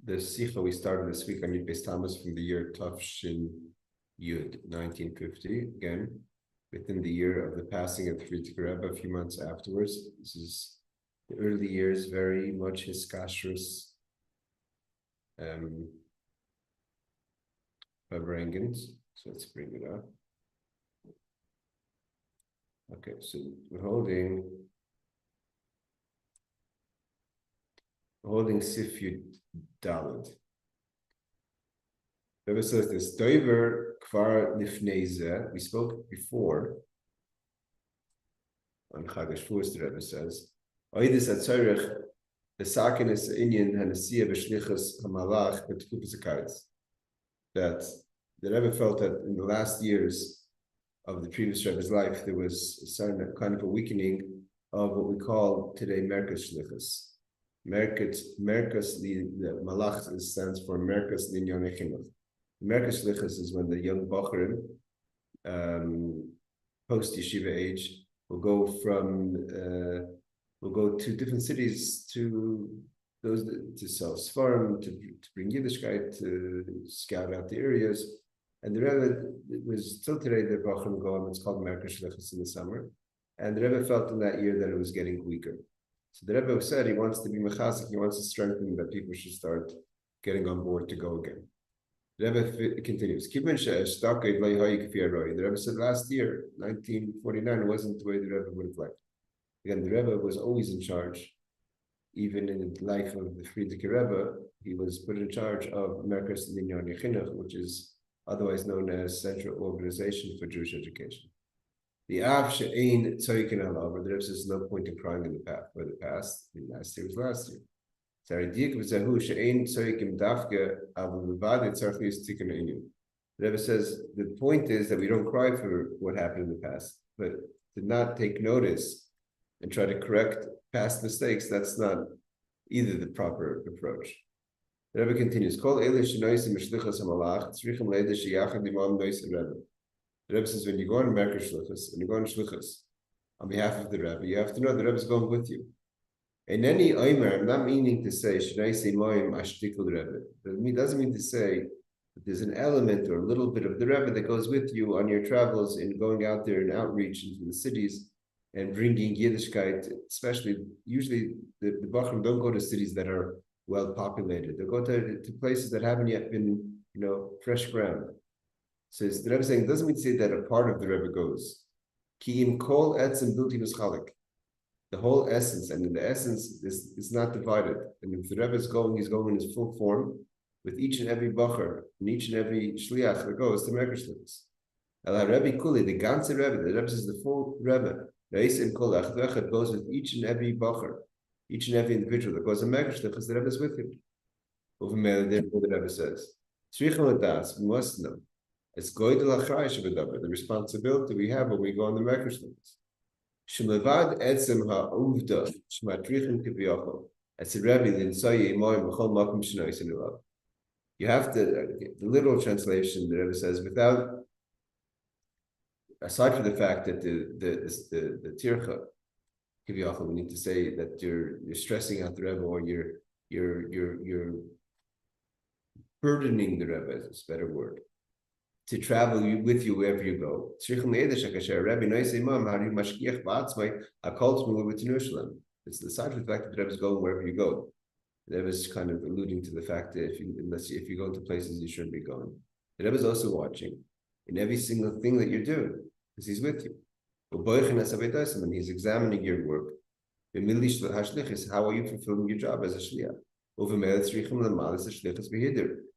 the Sicha we started this week on Yud Beis Tammuz from the year Tafshin Yud, 1950, again, within the year of the passing of the Frierdiker Rebbe, a few months afterwards. This is the early years, very much his kashrus Vibrangens. So let's bring it up. Okay, so we're holding Sif Yud Daled. Rebbe says this, Doiver Kvar Nifneze. We spoke before on Chag HaShavuos, the Rebbe says, Oidis Atzorech, the Sakinis Inyan Hanasiya Shlichus Hamalach B'Tkufas HaKaretz. That the Rebbe felt that in the last years of the previous Rebbe's life, there was a certain kind of a weakening of what we call today Merkas Shlichus. Merkas, the Malach stands for Merkas Linyan Chinuch. Merkas Shlichus is when the young Bocherim, post yeshiva age, will go to different cities to sell Sfarim, to bring Yiddishkeit, to scout out the areas. And the Rebbe, it was till today the Bocherim go, it's called Merkas Shlichus in the summer. And the Rebbe felt in that year that it was getting weaker. So the Rebbe said he wants to be mechazik, he wants to strengthen that people should start getting on board to go again. The Rebbe continues. The Rebbe said last year, 1949, wasn't the way the Rebbe would have liked. Again, the Rebbe was always in charge. Even in the life of the Frierdiker Rebbe, he was put in charge of Merkas Linyan Chinuch, which is otherwise known as Central Organization for Jewish Education. The Av She'ein Tzoykin Alav, or the Rebbe says no point in crying in the past, for the past. The last year was last year. The Rebbe says the point is that we don't cry for what happened in the past, but to not take notice and try to correct past mistakes, that's not either the proper approach. The Rebbe continues, the Rebbe says, when you go on Merkas Shlichus, when you go on Shlichus on behalf of the Rebbe, you have to know the Rebbe is going with you. In any Omer, I'm not meaning to say, should I say Moim Ashtikul Rebbe? It doesn't mean to say that there's an element or a little bit of the Rebbe that goes with you on your travels in going out there and outreach into the cities and bringing Yiddishkeit, especially, usually the Bachrim don't go to cities that are well populated. They'll go to places that haven't yet been, fresh ground. So the Rebbe is saying, it doesn't mean to say that a part of the Rebbe goes. Ki im kol etzem bilti nuschalik. The whole essence, and the essence is not divided. And if the Rebbe is going, he's going in his full form with each and every bacher and each and every shliach that goes to Merkas Shlichus. El Rebbe kuli, the ganze Rebbe, the Rebbe is the full Rebbe. Reis im kol echad goes with each and every bacher, each and every individual that goes to Merkas Shlichus, the Rebbe is with him. Therefore, the Rebbe says, we must know. It's the responsibility we have when we go on the Merkas Shlichus. As a Rebbe, you have to, the literal translation, the Rebbe says, aside from the fact that the tircha, we need to say that you're stressing out the Rebbe, or you're burdening the Rebbe, is a better word, to travel with you wherever you go. It's aside from the fact that the Rebbe is going wherever you go. The Rebbe is kind of alluding to the fact that if you go to places you shouldn't be going. The Rebbe is also watching in every single thing that you're doing, because he's with you. And he's examining your work. How are you fulfilling your job as a shliach?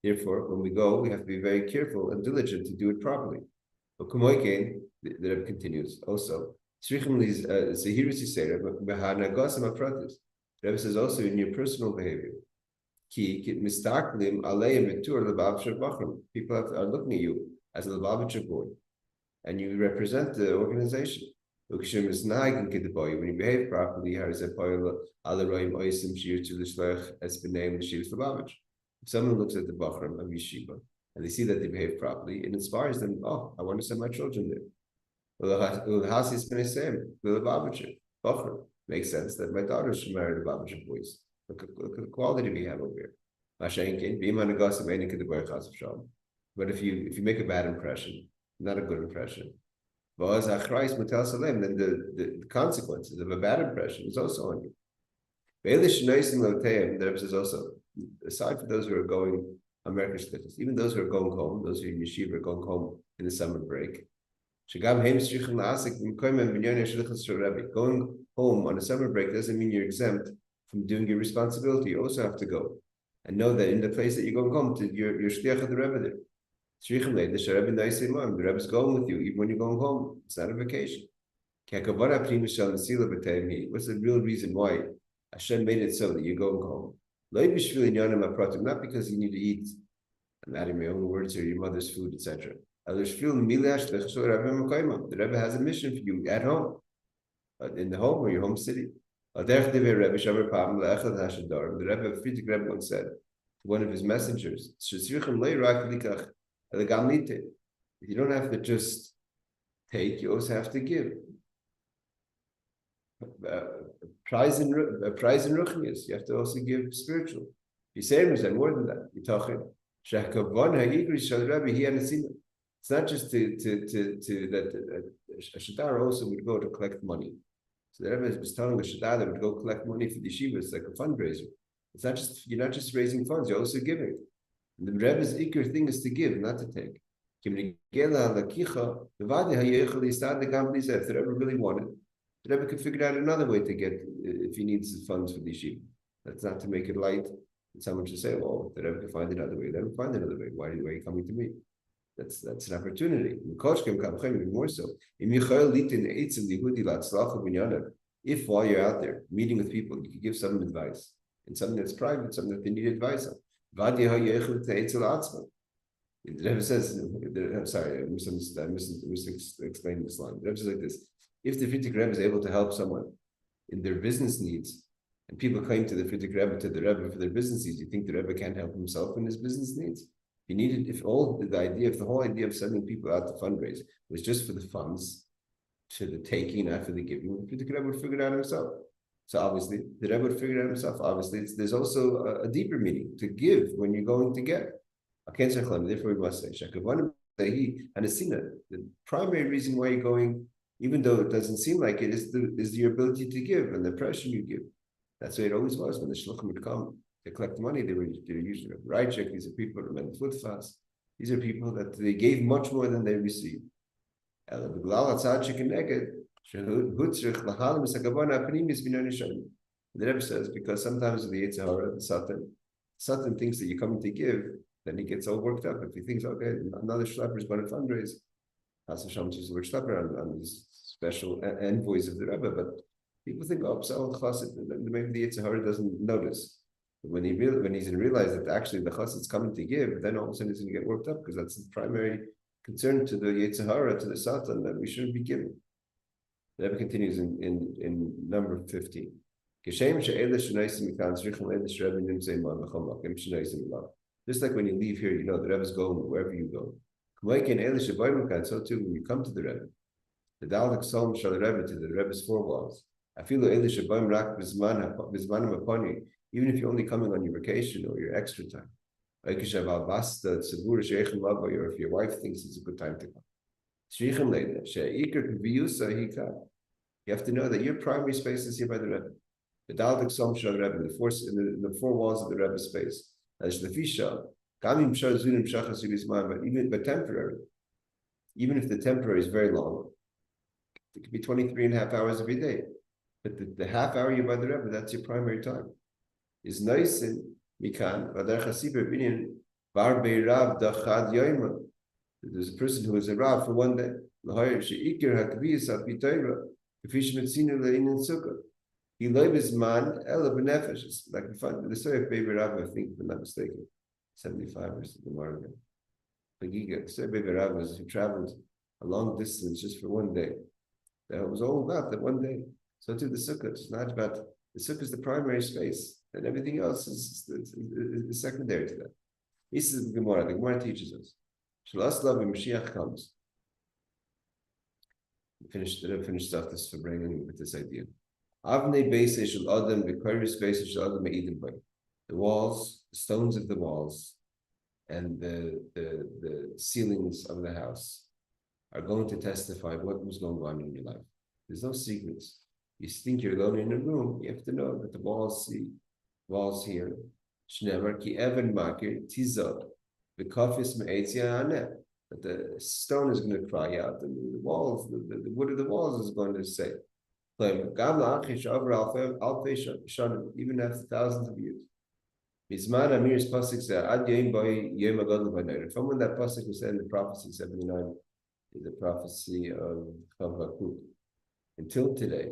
Therefore, when we go, we have to be very careful and diligent to do it properly. But the Rebbe continues also. The Rebbe says also in your personal behavior. People are looking at you as a Lubavitcher boy, and you represent the organization. When you behave properly, if someone looks at the Bachram of Yeshiva and they see that they behave properly, it inspires them, oh, I want to send my children there. Makes sense that my daughter should marry the Lubavitcher boys. Look at the quality we have over here. But if you make a bad impression, not a good impression, then the consequences of a bad impression is also on you. The Rebbe says also, aside from those who are going on Merkez Shlichus, even those who are going home, those who are in yeshiva are going home in the summer break. Going home on a summer break doesn't mean you're exempt from doing your responsibility. You also have to go. And know that in the place that you're going home to, you're shliach of the Rebbe there. The Rebbe is going with you, even when you're going home. It's not a vacation. What's the real reason why Hashem made it so that you're going home? Not because you need to eat, I'm adding my own words here, your mother's food, etc. The Rebbe has a mission for you at home, in the home or your home city. The Rebbe Friedrich Rebbe once said to one of his messengers, you don't have to just take, you also have to give. Prize in ruchnius, you have to also give spiritual. You say more than that. You're talking. It's not just that a shadar also would go to collect money. So the Rebbe was telling the shadar that would go collect money for the yeshiva. It's like a fundraiser. It's not just, you're not just raising funds, you're also giving. And the Rebbe's ikr thing is to give, not to take. If the Rebbe really wanted, the Rebbe could figure out another way to get, if he needs the funds for the yeshiva. That's not to make it light. And someone should say, well, the Rebbe can find another way. Let him find another way. Why are you coming to me? That's an opportunity. More so. If while you're out there meeting with people, you can give some advice, and something that's private, something that they need advice on. The Rebbe says, I'm sorry, I misexplained this line. The Rebbe says like this: if the Friedrich Rebbe is able to help someone in their business needs, and people claim to the Friedrich Rebbe, to the Rebbe for their business needs, you think the Rebbe can't help himself in his business needs? He needed, if the whole idea of sending people out to fundraise was just for the funds, to the taking, not for the giving, the Rebbe would figure it out himself. So obviously, the Rebbe would figure it out himself. Obviously, there's also a deeper meaning to give when you're going to get. Therefore, we must say, the primary reason why you're going, even though it doesn't seem like it, is your ability to give and the pressure you give. That's the way it always was when the shluchim would come. They collect money, they were usually Rajek. These are people who remain foot fast. These are people that they gave much more than they received. The Rebbe says, because sometimes the Yetzer Hara, the Satan thinks that you're coming to give, then he gets all worked up. If he thinks, okay, another shlepper is going to fundraise, Hashem uses the word shlepper on these special envoys of the Rebbe, but people think, oh, maybe the Yetzer Hara doesn't notice. When he's going to realize that actually the chassid is coming to give, then all of a sudden he's going to get worked up because that's the primary concern to the Yetzer Hara, to the Satan, that we shouldn't be giving. The Rebbe continues in number 15. Just like when you leave here, you know the Rebbe is going wherever you go. So too, when you come to the Rebbe, the Dalek Psalm shall the Rebbe to the Rebbe's four walls. Even if you're only coming on your vacation or your extra time. Or if your wife thinks it's a good time to come. You have to know that your primary space is here by the Rebbe. The Dalek Psalm shall the Rebbe, in the four walls of the Rebbe's space. But temporary, even if the temporary is very long, it could be 23 and a half hours every day. But the half hour you're by the Rebbe, that's your primary time. Is nice in Mikan, there's a person who is a Rav for one day. He loves man, Ella benefesh. Like the story of Baby Rav, I think, if I'm not mistaken, 75 or something more ago. The story of Baby Rav was who traveled a long distance just for one day. That was all about that one day. So too the sukkah, it's not about the sukkah is the primary space, and everything else is secondary to that. This is the Gemara. The Gemara teaches us. Shalas when Mashiach comes. Finish off this for bringing with this idea. Avnei beis shel adam v'koris beis shel adam me'idim bay. The walls, the stones of the walls, and the ceilings of the house are going to testify what was going on in your life. There's no secrets. You think you're alone in a room, you have to know that the walls see, walls here. Shnever ki even makir tizot, the kafis me'etzia aneh. That the stone is going to cry out, and the walls, the wood of the walls is going to say, even after thousands of years. From when that pasuk was said in the prophecy 79, the prophecy of Habakkuk, until today,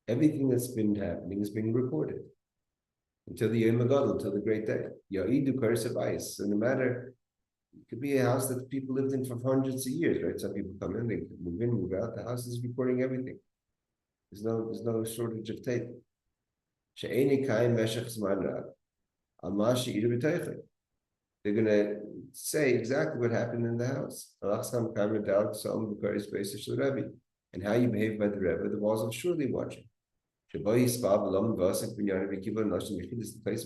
everything that's been happening is being recorded. Until the Yom HaGadol, until the great day. Ya'idu Karis of ice. So no matter, it could be a house that people lived in for hundreds of years, right? Some people come in, they move in, move out. The house is recording everything. There's no shortage of tape. She'eni kaim meshach zman rab. They're going to say exactly what happened in the house. And how you behave by the Rebbe, the walls are surely watching. The place where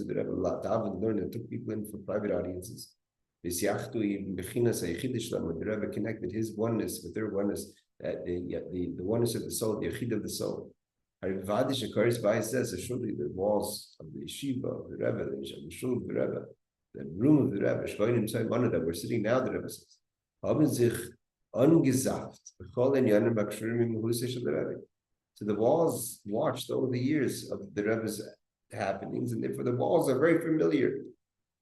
the Rebbe learned and took people in for private audiences. The Rebbe connected his oneness with their oneness, the oneness of the soul, the yachid of the soul. Says, so surely the walls of the yeshiva, of the Rebbe, the shul of the Rebbe, the room of the Rebbe, one of them, we're sitting now, the Rebbe says, so the walls watched over the years of the Rebbe's happenings, and therefore the walls are very familiar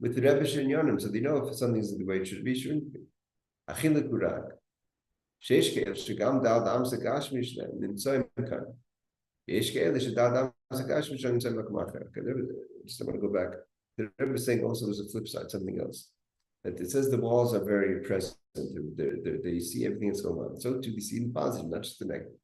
with the Rebbe Shinyanim, so they know if something's the way it should be, shouldn't be. Just I want to go back. The Rebbe is saying also there's a flip side, something else. That it says the walls are very present. They see everything that's going on. So too, they see the positive, not just the negative.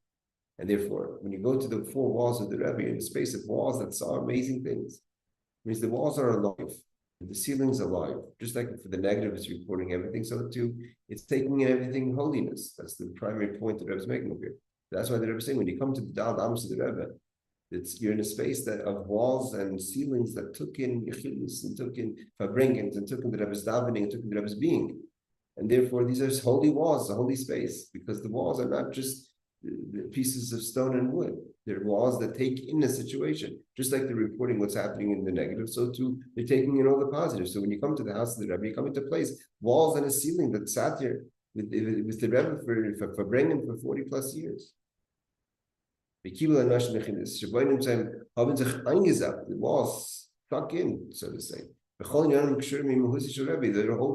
And therefore, when you go to the four walls of the Rebbe, in the space of walls that saw amazing things, it means the walls are alive. The ceiling's alive. Just like for the negative, it's reporting everything. So too, it's taking in everything holiness. That's the primary point the Rebbe is making here. That's why the Rebbe is saying when you come to the Dal Amos of the Rebbe, you're in a space of walls and ceilings that took in Yechidus and took in Fabringans and took in the Rebbe's davening and took in the Rebbe's being. And therefore, these are holy walls, a holy space, because the walls are not just the pieces of stone and wood. They're walls that take in a situation, just like they're reporting what's happening in the negative, so too, they're taking in all the positive. So when you come to the house of the Rebbe, you come into place, walls and a ceiling that sat here with the Rebbe for Brennan for 40 plus years. The walls stuck in, so to say. The whole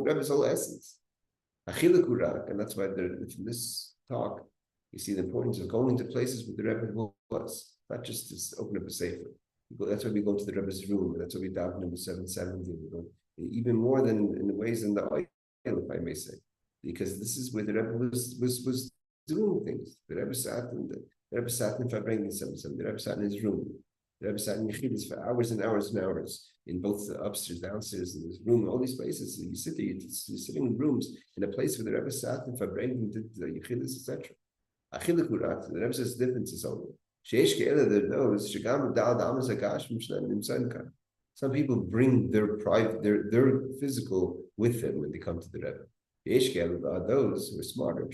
Rebbe's whole essence. And that's why from this talk, you see the importance of going to places with the Rebbe was, not just to open up a sefer. That's why we go to the Rebbe's room. That's why we daven in the 770. Even more than in the ways in the oil, if I may say, because this is where the Rebbe was doing things. The Rebbe sat in Fabrengen 770. The Rebbe sat in his room. The Rebbe sat in Yechidus for hours and hours and hours in both the upstairs, downstairs, in his room, all these places. You sit there, you're sitting in rooms in a place where the Rebbe sat in Fabrengen, did the Yechidus, etc. The Rebbe says the difference is over. Some people bring their private, their physical with them when they come to the Rebbe. Those who are smarter.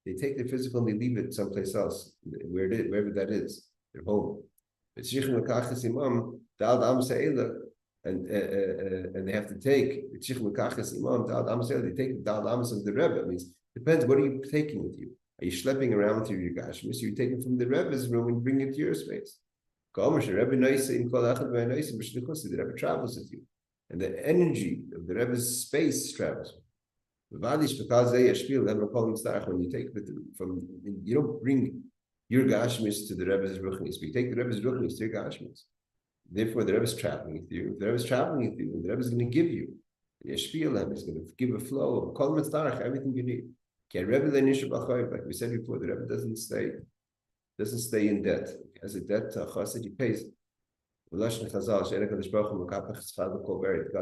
They take their physical and they leave it someplace else, wherever that is, their home. And they have to take they take the Dal Amos of the Rebbe. It means depends, what are you taking with you? Are you schlepping around with your Yigashmis? You're taking from the Rebbe's room and bring it to your space. The Rebbe travels with you. And the energy of the Rebbe's space travels. When you take you don't bring your Gashmis to the Rebbe's Ruchnis, but you take the Rebbe's Ruchnis to your Gashmis. Therefore, the Rebbe's traveling with you. If the Rebbe's traveling with you, the Rebbe's going to give you. Yeshpiel is going to give a flow of Kol Mitzdarach, everything you need. Like we said before, the Rebbe doesn't stay in debt. As a debt to a chassid, he pays. God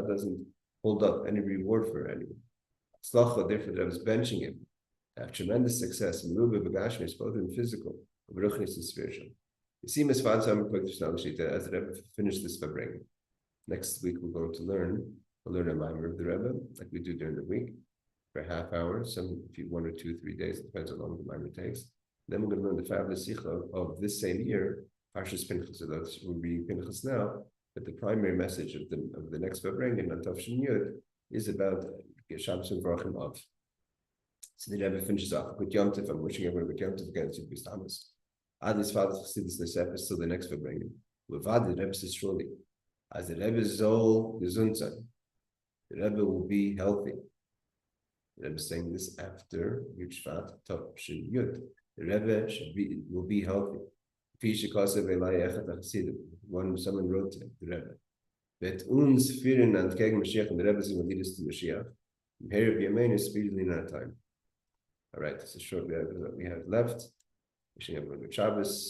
doesn't hold up any reward for anyone. Therefore, the Rebbe is benching him. Have tremendous success in Ruba Bagashmis, both in physical, Ruchnis and spiritual. See, Miss Chazanow Project, as the Rebbe finished this Fabring. Next week, we're going to we'll learn a mimer of the Rebbe, like we do during the week, for a half hour, some if you 1 or 2, 3 days, it depends how long the mimer takes. Then we're going to learn the fabulous Sicha of this same year, Parshas Pinchas. So that's we're reading Pinchas now, but the primary message of the next Fabring in Tafshin Yud is about Shabbos and Vrachim of. So the Rebbe finishes off with Yom Tov. I'm wishing everyone with Yom Tov again, Yud Beis Tammuz. Adlis Father Chassidus Nesefes till the next Fabring. Levad the Rebbe says surely, as the Rebbe Zol Gesundsein, the Rebbe will be healthy. The Rebbe is saying this after Yud Shvat Tafshin Yud. The Rebbe will be healthy. One someone wrote to the Rebbe. That uns führen and gegen Mashiach, and the Rebbe is going to lead us to Mashiach. Here of Yemen is speedily in our time. All right, this is short that we have left. Wishing everyone good Shabbos.